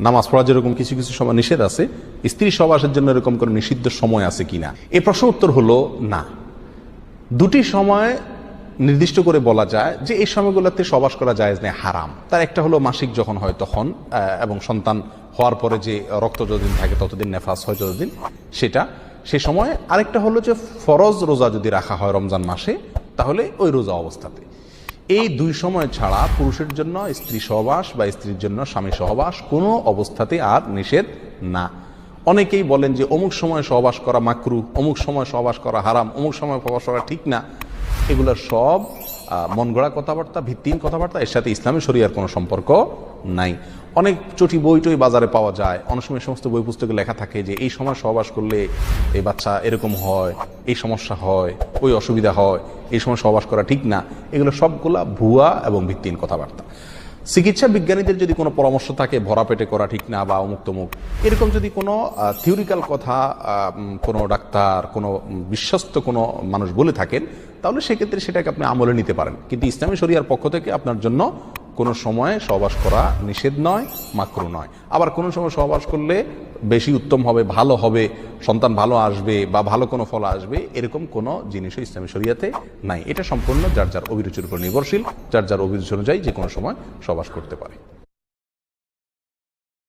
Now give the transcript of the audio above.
নামাজ পড়া যেরকম কিছু কিছু সময় নিষেধ আছে, স্ত্রী সহবাসের জন্য এরকম করে নিষিদ্ধ সময় আছে কিনা, এ প্রশ্ন উত্তর হলো না। দুটি সময় নির্দিষ্ট করে বলা যায় যে এই সময়গুলোতে সহবাস করা জায়েজ নেই, হারাম। তার একটা হলো মাসিক যখন হয় তখন, এবং সন্তান হওয়ার পরে যে রক্ত যতদিন থাকে ততদিন, নেফাস হয় যতদিন, সেটা সে সময়। আরেকটা হলো যে ফরজ রোজা যদি রাখা হয় রমজান মাসে, তাহলে ওই রোজা অবস্থাতে। এই দুই সময় ছাড়া পুরুষের জন্য স্ত্রী সহবাস বা স্ত্রীর জন্য স্বামী সহবাস কোনো অবস্থাতে আর নিষেধ না। অনেকেই বলেন যে অমুক সময় সহবাস করা মাকরু, অমুক সময় সহবাস করা হারাম, অমুক সময় সহবাস করা ঠিক না। এগুলো সব মন গড়া কথাবার্তা, ভিত্তিহীন কথাবার্তা। এর সাথে ইসলামী শরিয়ার কোনো সম্পর্ক নাই। অনেক চটি বই টই বাজারে পাওয়া যায়, অনেক সময় সমস্ত বই পুস্তকে লেখা থাকে যে এই সময় সহবাস করলে এই বাচ্চা এরকম হয়, এই সমস্যা হয়, ওই অসুবিধা হয়, এই সময় সহবাস করা ঠিক না। এগুলো সবগুলা ভুয়া এবং ভিত্তিহীন কথাবার্তা। চিকিৎসা বিজ্ঞানীদের যদি কোনো পরামর্শ থাকে ভরা পেটে করা ঠিক না বা অমুক তমুক, এরকম যদি কোনো থিওরিক্যাল কথা কোনো ডাক্তার, কোনো বিশ্বস্ত কোনো মানুষ বলে থাকেন, তাহলে সেক্ষেত্রে সেটাকে আপনি আমলে নিতে পারেন। কিন্তু ইসলামী শরিয়ার পক্ষ থেকে আপনার জন্য কোনো সময় সহবাস করা নিষেধ নয়, মাকরু নয়। আবার কোনো সময় সহবাস করলে বেশি উত্তম হবে, ভালো হবে, সন্তান ভালো আসবে বা ভালো কোনো ফল আসবে, এরকম কোনো জিনিসও ইসলামী শরিয়াতে নাই। এটা সম্পূর্ণ যার যার অভিরুচির উপর নির্ভরশীল, যার যার অভিরুচি অনুযায়ী যে কোনো সময় সহবাস করতে পারে।